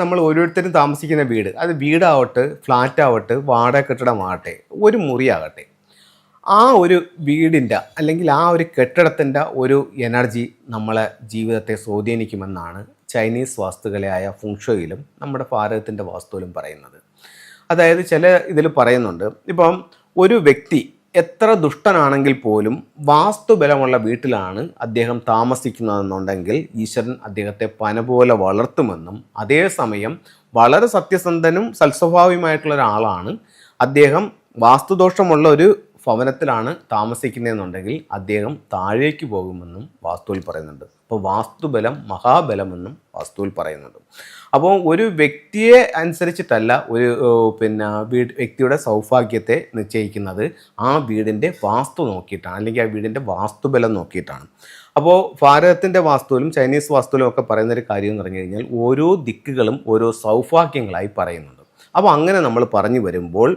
നമ്മൾ ഓരോരുത്തരും താമസിക്കുന്ന വീട്, അത് വീടാവട്ടെ, ഫ്ലാറ്റ് ആവട്ടെ, വാടക കെട്ടിടമാകട്ടെ, ഒരു മുറിയാകട്ടെ, ആ ഒരു വീടിൻ്റെ അല്ലെങ്കിൽ ആ ഒരു കെട്ടിടത്തിൻ്റെ ഒരു എനർജി നമ്മളെ ജീവിതത്തെ സ്വാധീനിക്കുമെന്നാണ് ചൈനീസ് വാസ്തുകലയായ ഫുങ്ഷോയിലും നമ്മുടെ ഭാരതത്തിൻ്റെ വാസ്തുവിലും പറയുന്നത്. അതായത് ചില ഇതിൽ പറയുന്നുണ്ട്, ഇപ്പം ഒരു വ്യക്തി എത്ര ദുഷ്ടനാണെങ്കിൽ പോലും വാസ്തുബലമുള്ള വീട്ടിലാണ് അദ്ദേഹം താമസിക്കുന്നതെന്നുണ്ടെങ്കിൽ ഈശ്വരൻ അദ്ദേഹത്തെ പന പോലെ വളർത്തുമെന്നും, അതേസമയം വളരെ സത്യസന്ധനും സൽസ്വഭാവിയുമായിട്ടുള്ള ഒരാളാണ് അദ്ദേഹം വാസ്തുദോഷമുള്ള ഒരു ഭവനത്തിലാണ് താമസിക്കുന്നതെന്നുണ്ടെങ്കിൽ അദ്ദേഹം താഴേക്ക് പോകുമെന്നും വാസ്തുവിൽ പറയുന്നുണ്ട്. അപ്പോൾ വാസ്തുബലം മഹാബലമെന്നും വാസ്തുവിൽ പറയുന്നുണ്ട്. അപ്പോൾ ഒരു വ്യക്തിയെ അനുസരിച്ചിട്ടല്ല ഒരു വ്യക്തിയുടെ സൗഭാഗ്യത്തെ നിശ്ചയിക്കുന്നത്, ആ വീടിൻ്റെ വാസ്തു നോക്കിയിട്ടാണ്, അല്ലെങ്കിൽ ആ വീടിൻ്റെ വാസ്തുബലം നോക്കിയിട്ടാണ്. അപ്പോൾ ഭാരതത്തിൻ്റെ വാസ്തുവിലും ചൈനീസ് വാസ്തുവിലും ഒക്കെ പറയുന്നൊരു കാര്യം എന്ന് പറഞ്ഞു കഴിഞ്ഞാൽ ഓരോ ദിക്കുകളും ഓരോ സൗഭാഗ്യങ്ങളായി പറയുന്നുണ്ട്. അപ്പോൾ അങ്ങനെ നമ്മൾ പറഞ്ഞു വരുമ്പോൾ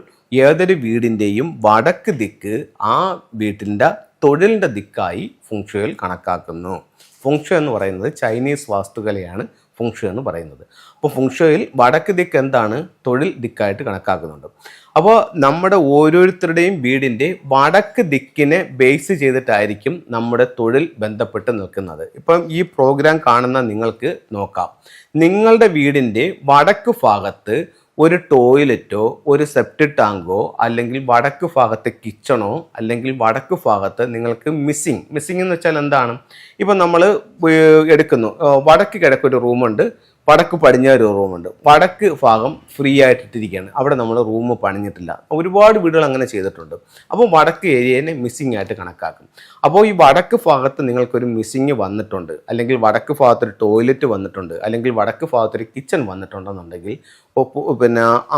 ഏതൊരു വീടിൻ്റെയും വടക്ക് ദിക്ക് ആ വീട്ടിൻ്റെ തൊഴിലിൻ്റെ ദിക്കായി ഫുങ്ഷോയിൽ കണക്കാക്കുന്നു. ഫുങ്ഷോ എന്ന് പറയുന്നത് ചൈനീസ് വാസ്തുകലയാണ് ഫുങ്ഷോ എന്ന് പറയുന്നത്. അപ്പോൾ ഫുങ്ഷോയിൽ വടക്ക് ദിക്ക് എന്താണ്? തൊഴിൽ ദിക്കായിട്ട് കണക്കാക്കുന്നുണ്ട്. അപ്പോൾ നമ്മുടെ ഓരോരുത്തരുടെയും വീടിൻ്റെ വടക്ക് ദിക്കിനെ ബേസ് ചെയ്തിട്ടായിരിക്കും നമ്മുടെ തൊഴിൽ ബന്ധപ്പെട്ട് നിൽക്കുന്നത്. ഇപ്പം ഈ പ്രോഗ്രാം കാണുന്ന നിങ്ങൾക്ക് നോക്കാം, നിങ്ങളുടെ വീടിൻ്റെ വടക്ക് ഭാഗത്ത് ഒരു ടോയ്ലറ്റോ ഒരു സെപ്റ്റിക് ടാങ്കോ അല്ലെങ്കിൽ വടക്ക് ഭാഗത്തെ കിച്ചണോ അല്ലെങ്കിൽ വടക്ക് ഭാഗത്ത് നിങ്ങൾക്ക് മിസ്സിങ് എന്ന് വെച്ചാൽ എന്താണ്? ഇപ്പം നമ്മൾ എടുക്കുന്നു, വടക്ക് കിഴക്കൊരു റൂമുണ്ട്, വടക്ക് പടിഞ്ഞാറ് ഒരു റൂമുണ്ട്, വടക്ക് ഭാഗം ഫ്രീ ആയിട്ടിട്ടിരിക്കുകയാണ്, അവിടെ നമ്മൾ റൂം പണിഞ്ഞിട്ടില്ല. ഒരുപാട് വീടുകൾ അങ്ങനെ ചെയ്തിട്ടുണ്ട്. അപ്പോൾ വടക്ക് ഏരിയനെ മിസ്സിങ് ആയിട്ട് കണക്കാക്കും. അപ്പോൾ ഈ വടക്ക് ഭാഗത്ത് നിങ്ങൾക്കൊരു മിസ്സിങ് വന്നിട്ടുണ്ട്, അല്ലെങ്കിൽ വടക്ക് ഭാഗത്തൊരു ടോയ്ലറ്റ് വന്നിട്ടുണ്ട്, അല്ലെങ്കിൽ വടക്ക് ഭാഗത്തൊരു കിച്ചൺ വന്നിട്ടുണ്ടെന്നുണ്ടെങ്കിൽ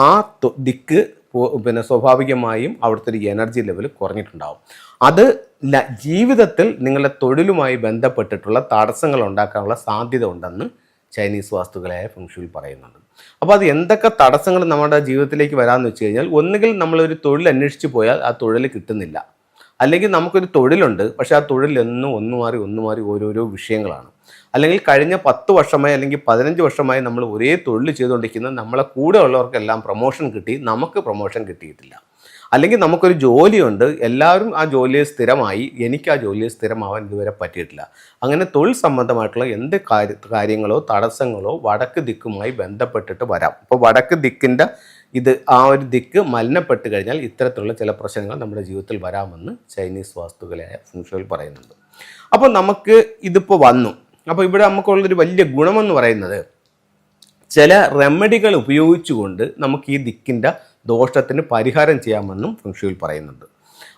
ആ ദിക്ക് സ്വാഭാവികമായും അവിടുത്തെ ഒരു എനർജി ലെവൽ കുറഞ്ഞിട്ടുണ്ടാവും. അത് ജീവിതത്തിൽ നിങ്ങളുടെ തൊഴിലുമായി ബന്ധപ്പെട്ടിട്ടുള്ള തടസ്സങ്ങൾ ഉണ്ടാക്കാനുള്ള സാധ്യത ഉണ്ടെന്ന് ചൈനീസ് വാസ്തുക്കളായ ഫെങ്ഷുയിൽ പറയുന്നുണ്ട്. അപ്പോൾ അത് എന്തൊക്കെ തടസ്സങ്ങൾ നമ്മുടെ ജീവിതത്തിലേക്ക് വരാമെന്ന് വെച്ച് കഴിഞ്ഞാൽ, ഒന്നുകിൽ നമ്മളൊരു തൊഴിൽ അന്വേഷിച്ച് പോയാൽ ആ തൊഴിൽ കിട്ടുന്നില്ല, അല്ലെങ്കിൽ നമുക്കൊരു തൊഴിലുണ്ട് പക്ഷേ ആ തൊഴിൽ ഒന്ന് മാറി ഓരോരോ വിഷയങ്ങളാണ്, അല്ലെങ്കിൽ കഴിഞ്ഞ 10 വർഷമായി അല്ലെങ്കിൽ 15 വർഷമായി നമ്മൾ ഒരേ തൊഴിൽ ചെയ്തുകൊണ്ടിരിക്കുന്നത് നമ്മളെ കൂടെ ഉള്ളവർക്കെല്ലാം പ്രൊമോഷൻ കിട്ടി, നമുക്ക് പ്രൊമോഷൻ കിട്ടിയിട്ടില്ല. അല്ലെങ്കിൽ നമുക്കൊരു ജോലിയുണ്ട്, എല്ലാവരും ആ ജോലിയിൽ സ്ഥിരമായി, എനിക്ക് ആ ജോലിയിൽ സ്ഥിരമാവാൻ ഇതുവരെ പറ്റിയിട്ടില്ല. അങ്ങനെ തൊഴിൽ സംബന്ധമായിട്ടുള്ള എന്ത് കാര്യങ്ങളോ തടസ്സങ്ങളോ വടക്ക് ദിക്കുമായി ബന്ധപ്പെട്ടിട്ട് വരാം. അപ്പോൾ വടക്ക് ദിക്കിൻ്റെ ആ ഒരു ദിക്ക് മലിനപ്പെട്ട് കഴിഞ്ഞാൽ ഇത്തരത്തിലുള്ള ചില പ്രശ്നങ്ങൾ നമ്മുടെ ജീവിതത്തിൽ വരാമെന്ന് ചൈനീസ് വാസ്തുകലയായ ഫെങ്ഷുയിൽ പറയുന്നുണ്ട്. അപ്പോൾ നമുക്ക് ഇതിപ്പോൾ വന്നു. അപ്പോൾ ഇവിടെ നമുക്കുള്ളൊരു വലിയ ഗുണമെന്ന് പറയുന്നത്, ചില റെമഡികൾ ഉപയോഗിച്ചുകൊണ്ട് നമുക്ക് ഈ ദിക്കിൻ്റെ ദോഷത്തിന് പരിഹാരം ചെയ്യാമെന്നും ഫെങ്ഷുയിൽ പറയുന്നുണ്ട്.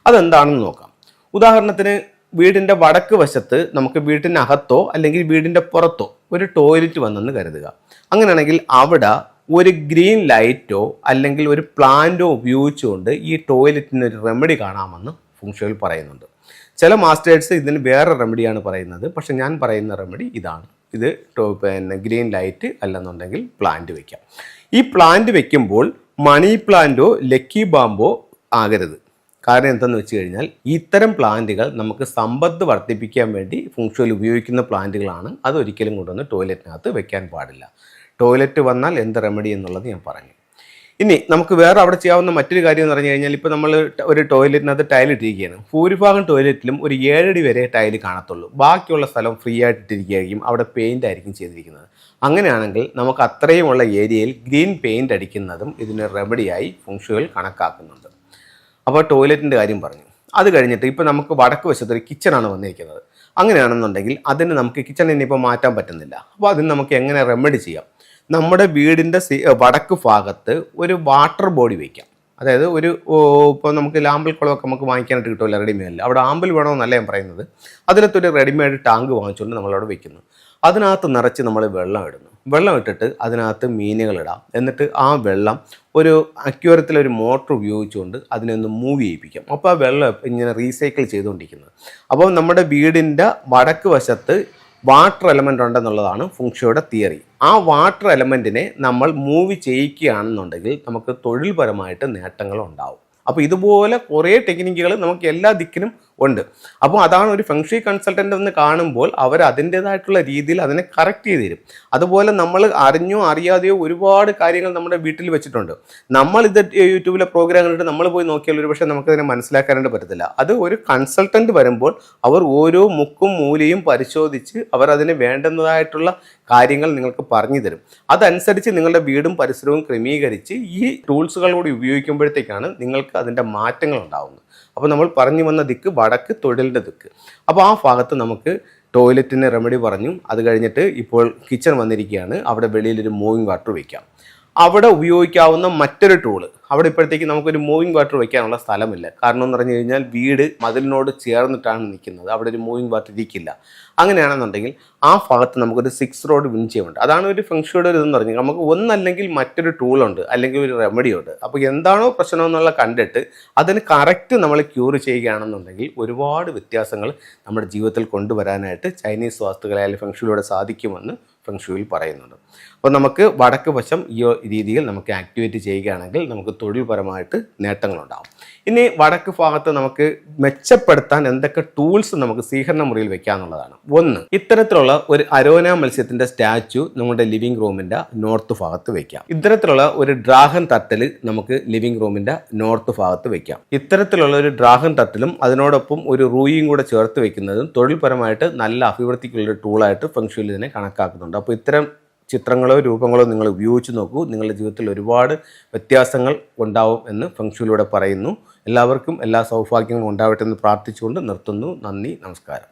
അതെന്താണെന്ന് നോക്കാം. ഉദാഹരണത്തിന്, വീടിൻ്റെ വടക്ക് വശത്ത് നമുക്ക് വീട്ടിനകത്തോ അല്ലെങ്കിൽ വീടിൻ്റെ പുറത്തോ ഒരു ടോയ്ലറ്റ് വന്നെന്ന് കരുതുക. അങ്ങനെയാണെങ്കിൽ അവിടെ ഒരു ഗ്രീൻ ലൈറ്റോ അല്ലെങ്കിൽ ഒരു പ്ലാന്റോ ഉപയോഗിച്ചുകൊണ്ട് ഈ ടോയ്ലറ്റിന് ഒരു റെമഡി കാണാമെന്ന് ഫെങ്ഷുയിൽ പറയുന്നുണ്ട്. ചില മാസ്റ്റേഴ്സ് ഇതിന് വേറെ റെമഡിയാണ് പറയുന്നത്, പക്ഷെ ഞാൻ പറയുന്ന റെമഡി ഇതാണ്. ഇത് ഗ്രീൻ ലൈറ്റ് അല്ലെന്നുണ്ടെങ്കിൽ പ്ലാന്റ് വയ്ക്കാം. ഈ പ്ലാന്റ് വയ്ക്കുമ്പോൾ മണി പ്ലാന്റോ ലക്കി ബാമ്പോ ആകരുത്. കാരണം എന്തെന്ന് വെച്ച് കഴിഞ്ഞാൽ, ഇത്തരം പ്ലാന്റുകൾ നമുക്ക് സമ്പത്ത് വർദ്ധിപ്പിക്കാൻ വേണ്ടി ഫെങ്ഷുയിൽ ഉപയോഗിക്കുന്ന പ്ലാന്റുകളാണ്. അതൊരിക്കലും കൊണ്ടുവന്ന് ടോയ്ലറ്റിനകത്ത് വെക്കാൻ പാടില്ല. ടോയ്ലറ്റ് വന്നാൽ എന്ത് റെമഡി എന്നുള്ളത് ഞാൻ പറഞ്ഞു. ഇനി നമുക്ക് വേറെ അവിടെ ചെയ്യാവുന്ന മറ്റൊരു കാര്യം എന്ന് പറഞ്ഞു കഴിഞ്ഞാൽ, ഇപ്പോൾ നമ്മൾ ഒരു ടോയ്ലറ്റിനകത്ത് ടൈൽ ഇട്ടിരിക്കുകയാണ്. ഭൂരിഭാഗം ടോയ്ലറ്റിലും ഒരു 7 അടി വരെ ടൈൽ കാണത്തുള്ളൂ, ബാക്കിയുള്ള സ്ഥലം ഫ്രീ ആയിട്ട് ഇട്ടിരിക്കുകയായിരിക്കും, അവിടെ പെയിൻ്റ് ആയിരിക്കും ചെയ്തിരിക്കുന്നത്. അങ്ങനെയാണെങ്കിൽ നമുക്ക് അത്രയുമുള്ള ഏരിയയിൽ ഗ്രീൻ പെയിൻ്റ് അടിക്കുന്നതും ഇതിന് റെമഡിയായി ഫെങ്ഷുയിൽ കണക്കാക്കുന്നുണ്ട്. അപ്പോൾ ടോയ്ലറ്റിൻ്റെ കാര്യം പറഞ്ഞു. അത് കഴിഞ്ഞിട്ട് ഇപ്പോൾ നമുക്ക് വടക്ക് വശത്ത് ഒരു കിച്ചണാണ് വന്നിരിക്കുന്നത്. അങ്ങനെയാണെന്നുണ്ടെങ്കിൽ അതിന് നമുക്ക് കിച്ചണിൽ ഇനിയിപ്പോൾ മാറ്റാൻ പറ്റുന്നില്ല. അപ്പോൾ അതിന് നമുക്ക് എങ്ങനെ റെമഡി ചെയ്യാം? നമ്മുടെ വീടിൻ്റെ വടക്ക് ഭാഗത്ത് ഒരു വാട്ടർ ബോഡി വയ്ക്കാം. അതായത് ഇപ്പോൾ നമുക്ക് ലാമ്പിൾ കുളമൊക്കെ നമുക്ക് വാങ്ങിക്കാനായിട്ട് കിട്ടുമല്ലോ റെഡിമെയ്ഡിൽ. അവിടെ ആമ്പിൾ വേണമെന്നല്ല ഞാൻ പറയുന്നത്. അതിനകത്തൊരു റെഡിമെയ്ഡ് ടാങ്ക് വാങ്ങിച്ചുകൊണ്ട് നമ്മളവിടെ വെക്കുന്നു. അതിനകത്ത് നിറച്ച് നമ്മൾ വെള്ളം ഇടുന്നു. വെള്ളം ഇട്ടിട്ട് അതിനകത്ത് മീനുകളിടാം. എന്നിട്ട് ആ വെള്ളം ഒരു അക്വേറിയത്തിലൊരു മോട്ടർ ഉപയോഗിച്ചുകൊണ്ട് അതിനെ ഒന്ന് മൂവ് ചെയ്യിപ്പിക്കാം. അപ്പോൾ ആ വെള്ളം ഇങ്ങനെ റീസൈക്കിൾ ചെയ്തുകൊണ്ടിരിക്കുന്നത്. അപ്പോൾ നമ്മുടെ വീടിൻ്റെ വടക്ക് വശത്ത് വാട്ടർ എലമെൻ്റ് ഉണ്ടെന്നുള്ളതാണ് ഫെങ്ഷുയുടെ തിയറി. ആ വാട്ടർ എലമെൻറ്റിനെ നമ്മൾ മൂവ് ചെയ്യിക്കുകയാണെന്നുണ്ടെങ്കിൽ നമുക്ക് തൊഴിൽപരമായിട്ട് നേട്ടങ്ങൾ ഉണ്ടാവും. അപ്പോൾ ഇതുപോലെ കുറേ ടെക്നിക്കുകൾ നമുക്ക് എല്ലാ ദിക്കിനും ഉണ്ട്. അപ്പോൾ അതാണ് ഒരു ഫെങ്ഷി കൺസൾട്ടൻ്റ് എന്ന് കാണുമ്പോൾ അവർ അതിൻ്റേതായിട്ടുള്ള രീതിയിൽ അതിനെ കറക്റ്റ് ചെയ്ത് തരും. അതുപോലെ നമ്മൾ അറിഞ്ഞോ അറിയാതെയോ ഒരുപാട് കാര്യങ്ങൾ നമ്മുടെ വീട്ടിൽ വെച്ചിട്ടുണ്ട്. നമ്മൾ ഇത് യൂട്യൂബിലെ പ്രോഗ്രാം കണ്ടിട്ട് നമ്മൾ പോയി നോക്കിയാൽ ഒരു പക്ഷേ നമുക്കതിനെ മനസ്സിലാക്കാനായിട്ട് പറ്റത്തില്ല. അത് ഒരു കൺസൾട്ടൻ്റ് വരുമ്പോൾ അവർ ഓരോ മുക്കും മൂലയും പരിശോധിച്ച് അവർ അതിന് വേണ്ടുന്നതായിട്ടുള്ള കാര്യങ്ങൾ നിങ്ങൾക്ക് പറഞ്ഞു തരും. അതനുസരിച്ച് നിങ്ങളുടെ വീടും പരിസരവും ക്രമീകരിച്ച് ഈ ടൂൾസുകളോട് ഉപയോഗിക്കുമ്പോഴത്തേക്കാണ് നിങ്ങൾക്ക് അതിൻ്റെ മാറ്റങ്ങൾ ഉണ്ടാകുന്നത്. അപ്പോൾ നമ്മൾ പറഞ്ഞു വന്ന ദിക്ക് വടക്ക്, തൊഴിലിൻ്റെ ദിക്ക്. അപ്പോൾ ആ ഭാഗത്ത് നമുക്ക് ടോയ്ലറ്റിന് റെമഡി പറഞ്ഞു. അത് കഴിഞ്ഞിട്ട് ഇപ്പോൾ കിച്ചൺ വന്നിരിക്കുകയാണ്. അവിടെ വെളിയിലൊരു മൂവിങ് വാട്ടർ വയ്ക്കാം. അവിടെ ഉപയോഗിക്കാവുന്ന മറ്റൊരു ടൂള്, അവിടെ ഇപ്പോഴത്തേക്ക് നമുക്കൊരു മൂവിങ് വാട്ടർ വയ്ക്കാനുള്ള സ്ഥലമില്ല. കാരണം എന്ന് പറഞ്ഞു കഴിഞ്ഞാൽ വീട് മതിലിനോട് ചേർന്നിട്ടാണ് നിൽക്കുന്നത്. അവിടെ ഒരു മൂവിങ് വാട്ടർ ഇരിക്കില്ല. അങ്ങനെയാണെന്നുണ്ടെങ്കിൽ ആ ഭാഗത്ത് നമുക്കൊരു 6 റോഡ് വിൻചിയുണ്ട്. അതാണ് ഒരു ഫെങ്ഷുയുടെ ഒരു ഇതെന്ന് പറഞ്ഞാൽ നമുക്ക് ഒന്നല്ലെങ്കിൽ മറ്റൊരു ടൂളുണ്ട്, അല്ലെങ്കിൽ ഒരു റെമഡി ഉണ്ട്. അപ്പോൾ എന്താണോ പ്രശ്നം എന്നുള്ള കണ്ടിട്ട് അതിന് കറക്റ്റ് നമ്മൾ ക്യൂർ ചെയ്യുകയാണെന്നുണ്ടെങ്കിൽ ഒരുപാട് വ്യത്യാസങ്ങൾ നമ്മുടെ ജീവിതത്തിൽ കൊണ്ടുവരാനായിട്ട് ചൈനീസ് വാസ്തുക്കളായാലും ഫെങ്ഷുയിലൂടെ സാധിക്കുമെന്ന് ഫെങ്ഷുയിൽ പറയുന്നുണ്ട്. അപ്പോൾ നമുക്ക് വടക്ക് വശം ഈ രീതിയിൽ നമുക്ക് ആക്ടിവേറ്റ് ചെയ്യുകയാണെങ്കിൽ നമുക്ക് തൊഴിൽപരമായിട്ട് നേട്ടങ്ങളുണ്ടാകും. ഇനി വടക്ക് ഭാഗത്ത് നമുക്ക് മെച്ചപ്പെടുത്താൻ എന്തൊക്കെ ടൂൾസ് നമുക്ക് സ്വീകരണ മുറിയിൽ വെക്കാമെന്നുള്ളതാണ്. ഒന്ന്, ഇത്തരത്തിലുള്ള ഒരു അരോന മത്സ്യത്തിൻ്റെ സ്റ്റാച്ചു നമ്മുടെ ലിവിംഗ് റൂമിൻ്റെ നോർത്ത് ഭാഗത്ത് വെക്കാം. ഇത്തരത്തിലുള്ള ഒരു ഡ്രാഗൺ ടർട്ടിൽ നമുക്ക് ലിവിംഗ് റൂമിൻ്റെ നോർത്ത് ഭാഗത്ത് വെക്കാം. ഇത്തരത്തിലുള്ള ഒരു ഡ്രാഗൺ ടർട്ടിലും അതിനോടൊപ്പം ഒരു റൂയും കൂടെ ചേർത്ത് വെക്കുന്നതും തൊഴിൽപരമായിട്ട് നല്ല അഭിവൃദ്ധിക്കുള്ളൊരു ടൂളായിട്ട് ഫെങ്ഷുയിൽ ഇതിനെ കണക്കാക്കുന്നുണ്ട്. അപ്പോൾ ഇത്തരം ചിത്രങ്ങളോ രൂപങ്ങളോ നിങ്ങൾ ഉപയോഗിച്ച് നോക്കൂ. നിങ്ങളുടെ ജീവിതത്തിൽ ഒരുപാട് വ്യത്യാസങ്ങൾ ഉണ്ടാവും എന്ന് ഫെങ്ഷുയിലൂടെ പറയുന്നു. എല്ലാവർക്കും എല്ലാ സൗഭാഗ്യങ്ങളും ഉണ്ടാവട്ടെ എന്ന് പ്രാർത്ഥിച്ചുകൊണ്ട് നിർത്തുന്നു. നന്ദി, നമസ്കാരം.